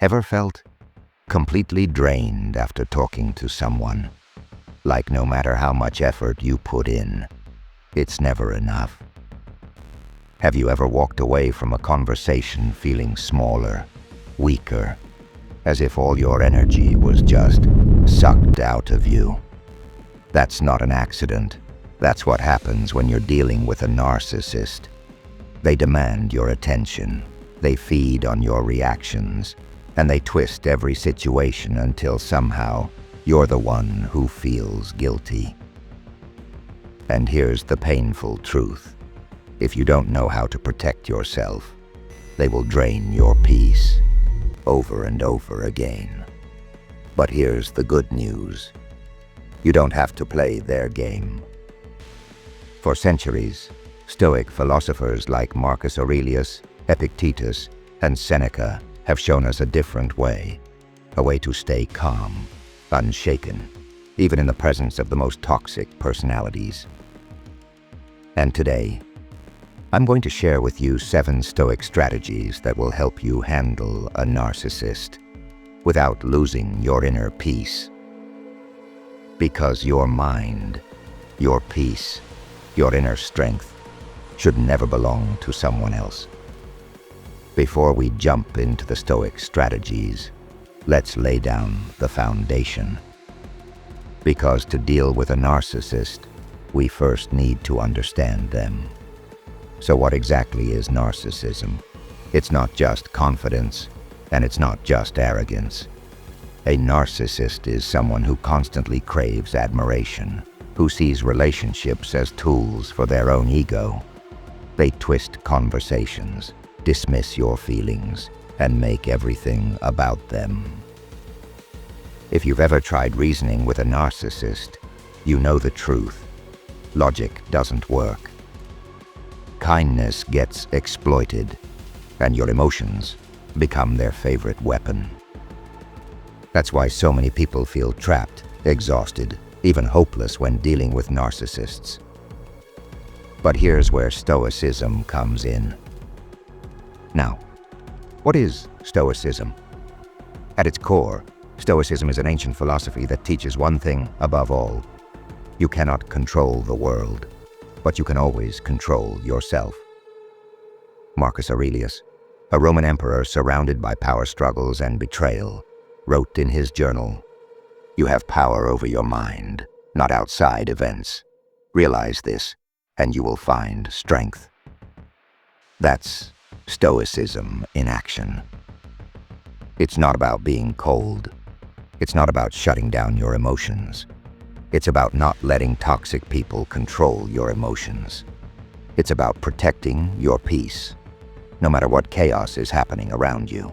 Ever felt completely drained after talking to someone? Like no matter how much effort you put in, it's never enough. Have you ever walked away from a conversation feeling smaller, weaker, as if all your energy was just sucked out of you? That's not an accident. That's what happens when you're dealing with a narcissist. They demand your attention, they feed on your reactions, and they twist every situation until somehow you're the one who feels guilty. And here's the painful truth. If you don't know how to protect yourself, they will drain your peace over and over again. But here's the good news. You don't have to play their game. For centuries, Stoic philosophers like Marcus Aurelius, Epictetus, and Seneca have shown us a different way, a way to stay calm, unshaken, even in the presence of the most toxic personalities. And today, I'm going to share with you 7 Stoic strategies that will help you handle a narcissist without losing your inner peace. Because your mind, your peace, your inner strength should never belong to someone else. Before we jump into the Stoic strategies, let's lay down the foundation. Because to deal with a narcissist, we first need to understand them. So what exactly is narcissism? It's not just confidence, and it's not just arrogance. A narcissist is someone who constantly craves admiration, who sees relationships as tools for their own ego. They twist conversations, dismiss your feelings, and make everything about them. If you've ever tried reasoning with a narcissist, you know the truth. Logic doesn't work. Kindness gets exploited, and your emotions become their favorite weapon. That's why so many people feel trapped, exhausted, even hopeless when dealing with narcissists. But here's where Stoicism comes in. Now, what is Stoicism? At its core, Stoicism is an ancient philosophy that teaches one thing above all. You cannot control the world, but you can always control yourself. Marcus Aurelius, a Roman emperor surrounded by power struggles and betrayal, wrote in his journal, "You have power over your mind, not outside events. Realize this, and you will find strength." That's Stoicism in action. It's not about being cold. It's not about shutting down your emotions. It's about not letting toxic people control your emotions. It's about protecting your peace, no matter what chaos is happening around you.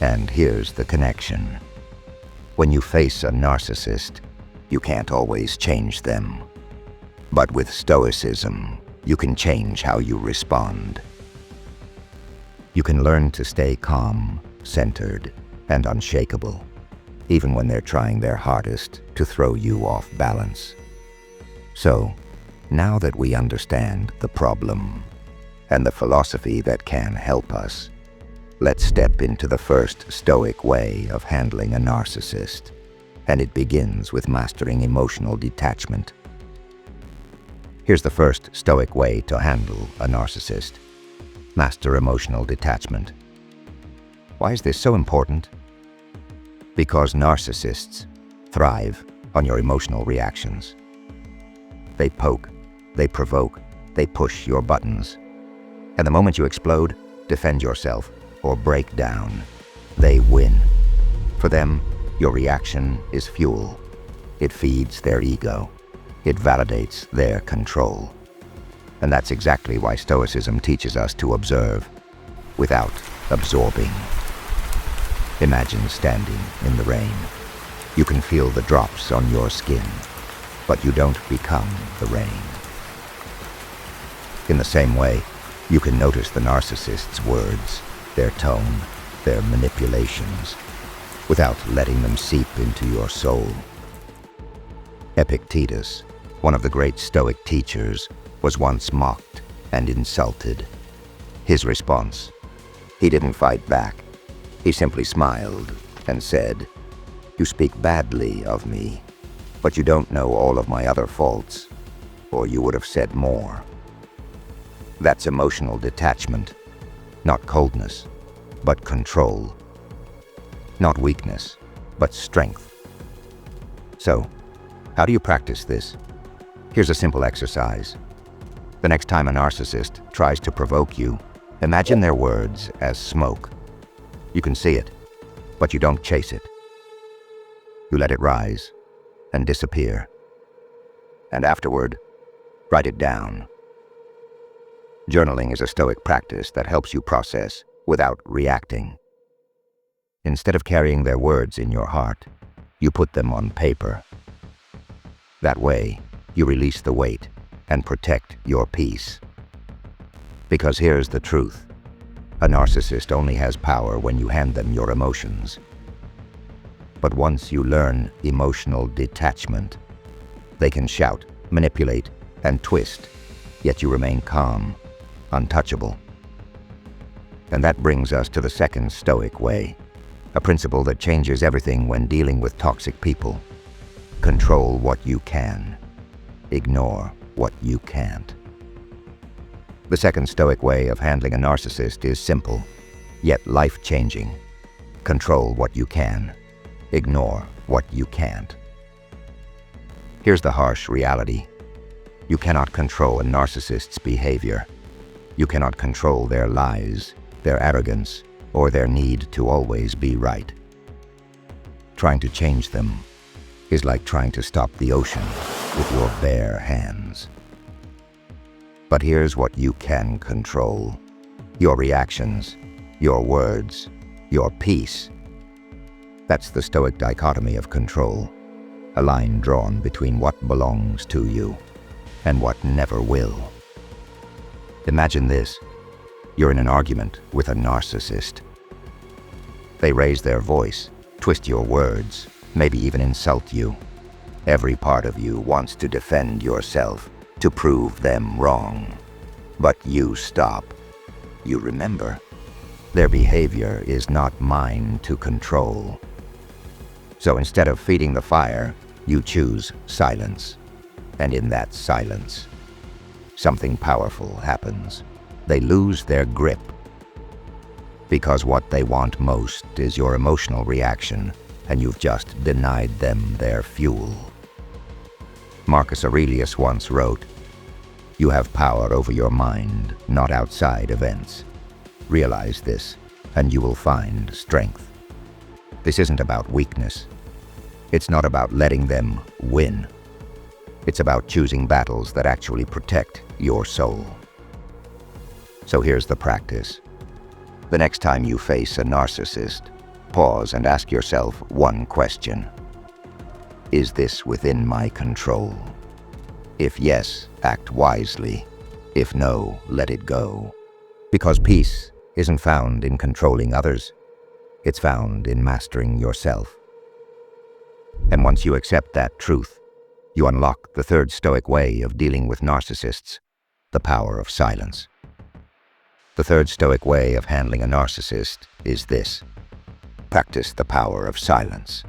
And here's the connection. When you face a narcissist, you can't always change them. But with Stoicism, you can change how you respond. You can learn to stay calm, centered, and unshakable, even when they're trying their hardest to throw you off balance. So, now that we understand the problem and the philosophy that can help us, let's step into the first Stoic way of handling a narcissist, and it begins with mastering emotional detachment. Here's the first Stoic way to handle a narcissist. Master emotional detachment. Why is this so important? Because narcissists thrive on your emotional reactions. They poke, they provoke, they push your buttons. And the moment you explode, defend yourself, or break down, they win. For them, your reaction is fuel. It feeds their ego. It validates their control. And that's exactly why Stoicism teaches us to observe without absorbing. Imagine standing in the rain. You can feel the drops on your skin, but you don't become the rain. In the same way, you can notice the narcissist's words, their tone, their manipulations, without letting them seep into your soul. Epictetus, one of the great Stoic teachers, was once mocked and insulted. His response: he didn't fight back. He simply smiled and said, "You speak badly of me, but you don't know all of my other faults, or you would have said more." That's emotional detachment, not coldness, but control. Not weakness, but strength. So, how do you practice this? Here's a simple exercise. The next time a narcissist tries to provoke you, imagine their words as smoke. You can see it, but you don't chase it. You let it rise and disappear. And afterward, write it down. Journaling is a Stoic practice that helps you process without reacting. Instead of carrying their words in your heart, you put them on paper. That way, you release the weight and protect your peace. Because here's the truth. A narcissist only has power when you hand them your emotions. But once you learn emotional detachment, they can shout, manipulate, and twist, yet you remain calm, untouchable. And that brings us to the second Stoic way, a principle that changes everything when dealing with toxic people. Control what you can. Ignore what you can't. The second Stoic way of handling a narcissist is simple, yet life-changing. Control what you can. Ignore what you can't. Here's the harsh reality. You cannot control a narcissist's behavior. You cannot control their lies, their arrogance, or their need to always be right. Trying to change them is like trying to stop the ocean with your bare hands. But here's what you can control: your reactions, your words, your peace. That's the Stoic dichotomy of control, a line drawn between what belongs to you and what never will. Imagine this. You're in an argument with a narcissist. They raise their voice, twist your words, maybe even insult you. Every part of you wants to defend yourself, to prove them wrong. But you stop. You remember, their behavior is not mine to control. So instead of feeding the fire, you choose silence. And in that silence, something powerful happens. They lose their grip. Because what they want most is your emotional reaction, and you've just denied them their fuel. Marcus Aurelius once wrote, "You have power over your mind, not outside events. Realize this, and you will find strength." This isn't about weakness. It's not about letting them win. It's about choosing battles that actually protect your soul. So here's the practice. The next time you face a narcissist, pause and ask yourself one question. Is this within my control? If yes, act wisely. If no, let it go. Because peace isn't found in controlling others. It's found in mastering yourself. And once you accept that truth, you unlock the third Stoic way of dealing with narcissists, the power of silence. The third Stoic way of handling a narcissist is this: practice the power of silence.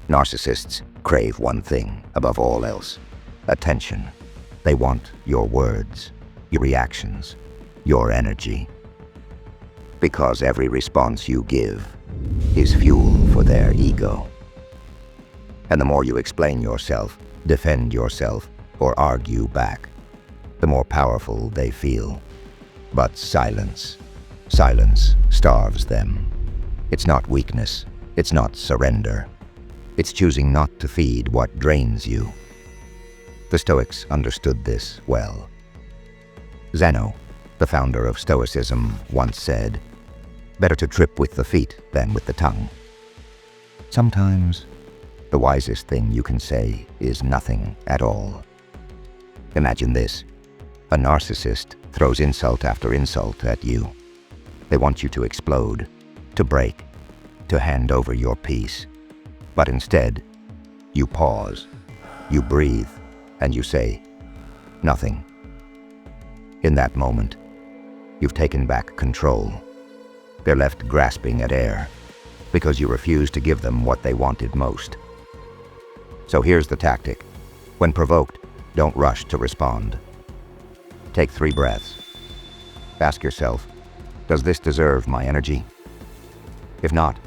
Narcissists crave one thing above all else: attention. They want your words, your reactions, your energy. Because every response you give is fuel for their ego. And the more you explain yourself, defend yourself, or argue back, the more powerful they feel. But silence starves them. It's not weakness. It's not surrender. It's choosing not to feed what drains you. The Stoics understood this well. Zeno, the founder of Stoicism, once said, "Better to trip with the feet than with the tongue." Sometimes, the wisest thing you can say is nothing at all. Imagine this. A narcissist throws insult after insult at you. They want you to explode, to break, to hand over your peace. But instead, you pause, you breathe, and you say, "Nothing." In that moment, you've taken back control. They're left grasping at air because you refuse to give them what they wanted most. So here's the tactic. When provoked, don't rush to respond. Take 3 breaths. Ask yourself, does this deserve my energy? If not,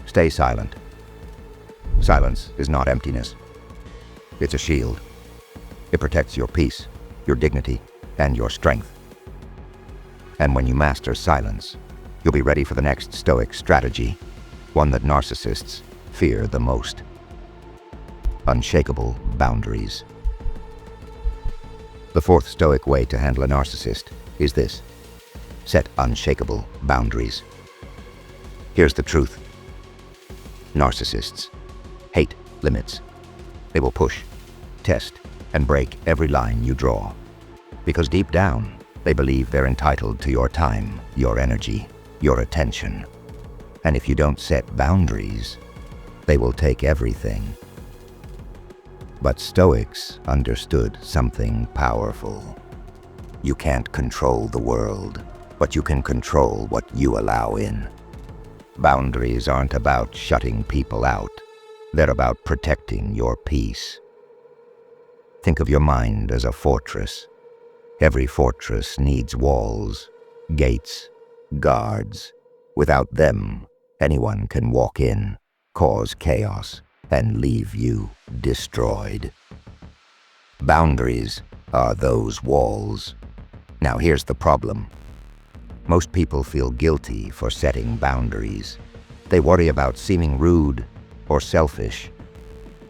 stay silent. Silence is not emptiness. It's a shield. It protects your peace, your dignity, and your strength. And when you master silence, you'll be ready for the next Stoic strategy, one that narcissists fear the most. Unshakable boundaries. The 4th Stoic way to handle a narcissist is this: set unshakable boundaries. Here's the truth. Narcissists hate limits. They will push, test, and break every line you draw. Because deep down, they believe they're entitled to your time, your energy, your attention. And if you don't set boundaries, they will take everything. But Stoics understood something powerful. You can't control the world, but you can control what you allow in. Boundaries aren't about shutting people out. They're about protecting your peace. Think of your mind as a fortress. Every fortress needs walls, gates, guards. Without them, anyone can walk in, cause chaos, and leave you destroyed. Boundaries are those walls. Now here's the problem. Most people feel guilty for setting boundaries. They worry about seeming rude or selfish.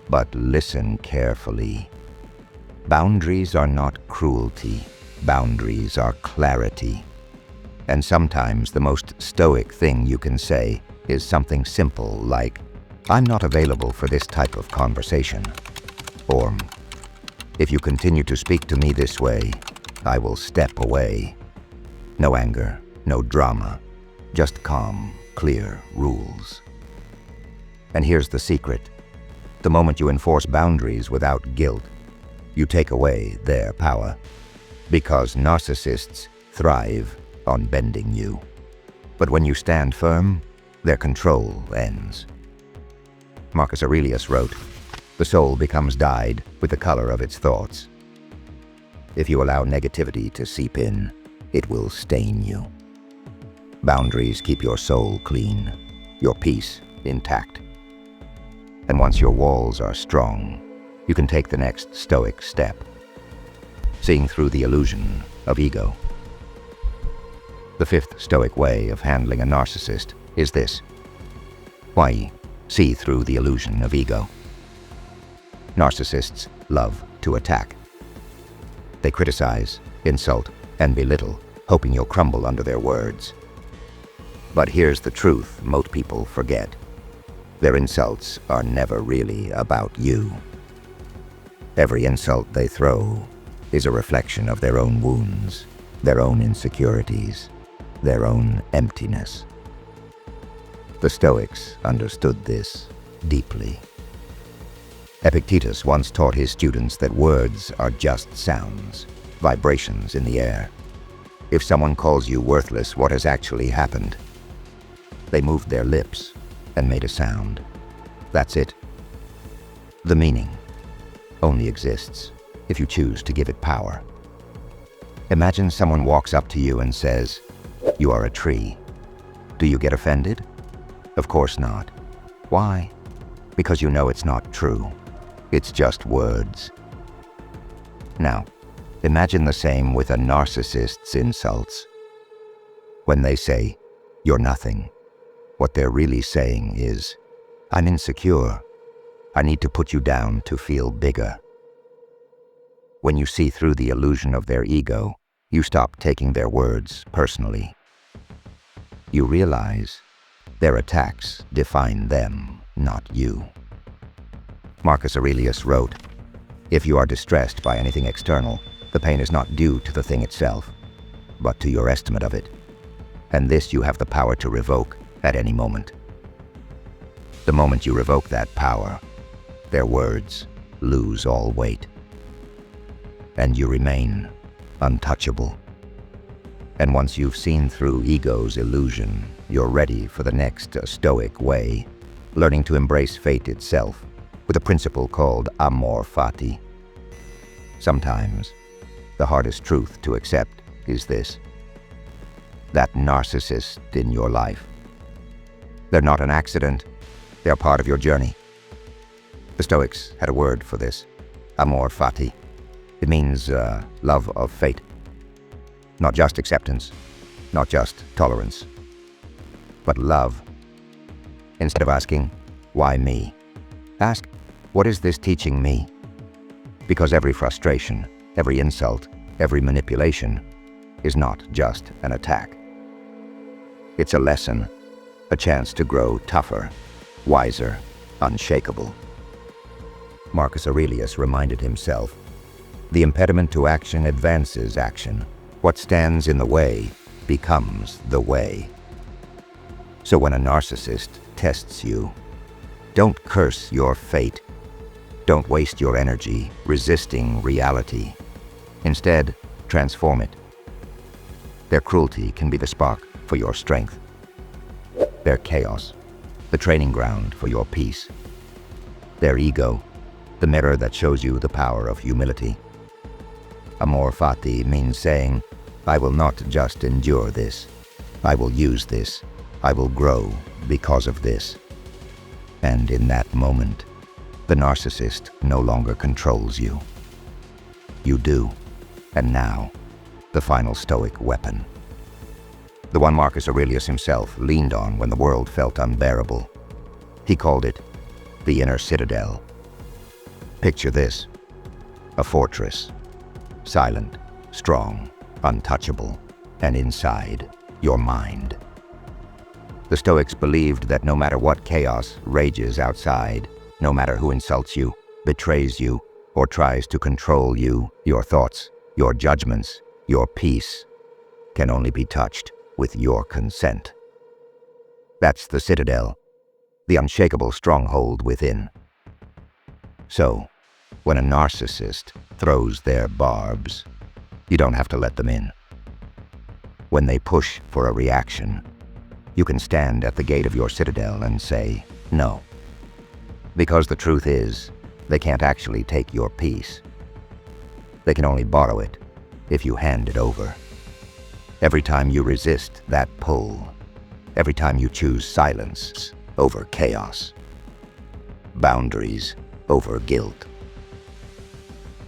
But listen carefully. Boundaries are not cruelty. Boundaries are clarity. And sometimes the most stoic thing you can say is something simple like, "I'm not available for this type of conversation." Or, "If you continue to speak to me this way, I will step away." No anger, no drama, just calm, clear rules. And here's the secret. The moment you enforce boundaries without guilt, you take away their power. Because narcissists thrive on bending you. But when you stand firm, their control ends. Marcus Aurelius wrote, "The soul becomes dyed with the color of its thoughts." If you allow negativity to seep in, it will stain you. Boundaries keep your soul clean, your peace intact. And once your walls are strong, you can take the next Stoic step, seeing through the illusion of ego. The 5th Stoic way of handling a narcissist is this: why see through the illusion of ego. Narcissists love to attack. They criticize, insult, and belittle, hoping you'll crumble under their words. But here's the truth most people forget. Their insults are never really about you. Every insult they throw is a reflection of their own wounds, their own insecurities, their own emptiness. The Stoics understood this deeply. Epictetus once taught his students that words are just sounds, vibrations in the air. If someone calls you worthless, what has actually happened? They moved their lips and made a sound. That's it. The meaning only exists if you choose to give it power. Imagine someone walks up to you and says, "You are a tree." Do you get offended? Of course not. Why? Because you know it's not true. It's just words. Now, imagine the same with a narcissist's insults. When they say, "You're nothing," what they're really saying is, "I'm insecure. I need to put you down to feel bigger." When you see through the illusion of their ego, you stop taking their words personally. You realize their attacks define them, not you. Marcus Aurelius wrote, "If you are distressed by anything external, the pain is not due to the thing itself, but to your estimate of it. And this you have the power to revoke at any moment." The moment you revoke that power, their words lose all weight. And you remain untouchable. And once you've seen through ego's illusion, you're ready for the next Stoic way, learning to embrace fate itself with a principle called Amor, Fati. Sometimes, the hardest truth to accept is this: that narcissist in your life. They're not an accident, they're part of your journey. The Stoics had a word for this: Amor, Fati. It means love of fate. Not just acceptance, not just tolerance, but love. Instead of asking, why me? Ask, what is this teaching me? Because every frustration, every insult, every manipulation is not just an attack. It's a lesson, a chance to grow tougher, wiser, unshakable. Marcus Aurelius reminded himself, the impediment to action advances action. What stands in the way becomes the way. So when a narcissist tests you, don't curse your fate. Don't waste your energy resisting reality. Instead, transform it. Their cruelty can be the spark for your strength. Their chaos, the training ground for your peace. Their ego, the mirror that shows you the power of humility. Amor, Fati means saying, I will not just endure this. I will use this. I will grow because of this. And in that moment, the narcissist no longer controls you. You do. And now, the final Stoic weapon. The one Marcus Aurelius himself leaned on when the world felt unbearable. He called it the inner citadel. Picture this: a fortress, silent, strong, untouchable, and inside, your mind. The Stoics believed that no matter what chaos rages outside, no matter who insults you, betrays you, or tries to control you, your thoughts, your judgments, your peace can only be touched with your consent. That's the citadel, the unshakable stronghold within. So, when a narcissist throws their barbs, you don't have to let them in. When they push for a reaction, you can stand at the gate of your citadel and say, no. Because the truth is, they can't actually take your peace. They can only borrow it if you hand it over. Every time you resist that pull, every time you choose silence over chaos, boundaries over guilt,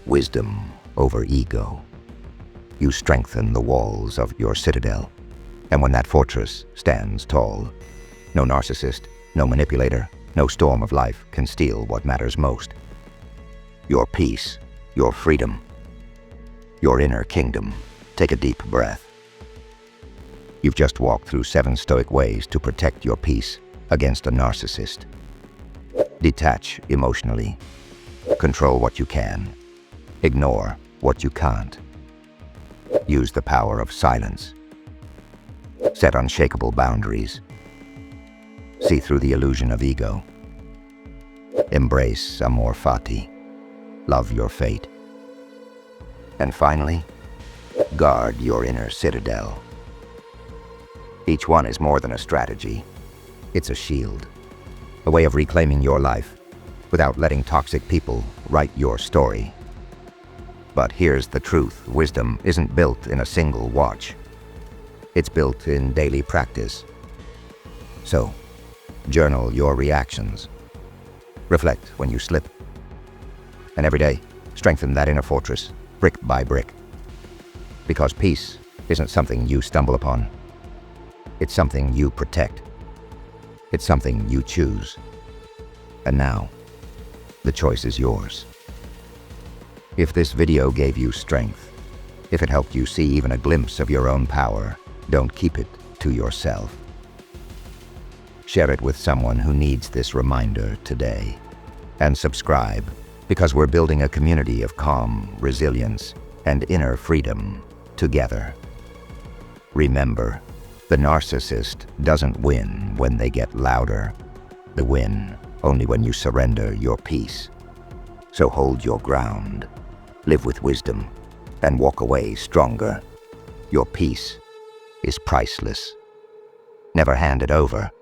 wisdom over ego, you strengthen the walls of your citadel. And when that fortress stands tall, no narcissist, no manipulator, no storm of life can steal what matters most: your peace, your freedom, your inner kingdom. Take a deep breath. You've just walked through 7 Stoic ways to protect your peace against a narcissist. Detach emotionally. Control what you can. Ignore what you can't. Use the power of silence. Set unshakable boundaries. See through the illusion of ego. Embrace Amor, Fati. Love your fate. And finally, guard your inner citadel. Each one is more than a strategy. It's a shield, a way of reclaiming your life without letting toxic people write your story. But here's the truth: wisdom isn't built in a single watch. It's built in daily practice. So, journal your reactions. Reflect when you slip. And every day, strengthen that inner fortress, brick by brick. Because peace isn't something you stumble upon. It's something you protect. It's something you choose. And now, the choice is yours. If this video gave you strength, if it helped you see even a glimpse of your own power, don't keep it to yourself. Share it with someone who needs this reminder today. And subscribe, because we're building a community of calm, resilience, and inner freedom together. Remember, the narcissist doesn't win when they get louder. They win only when you surrender your peace. So hold your ground, live with wisdom, and walk away stronger. Your peace is priceless. Never hand it over.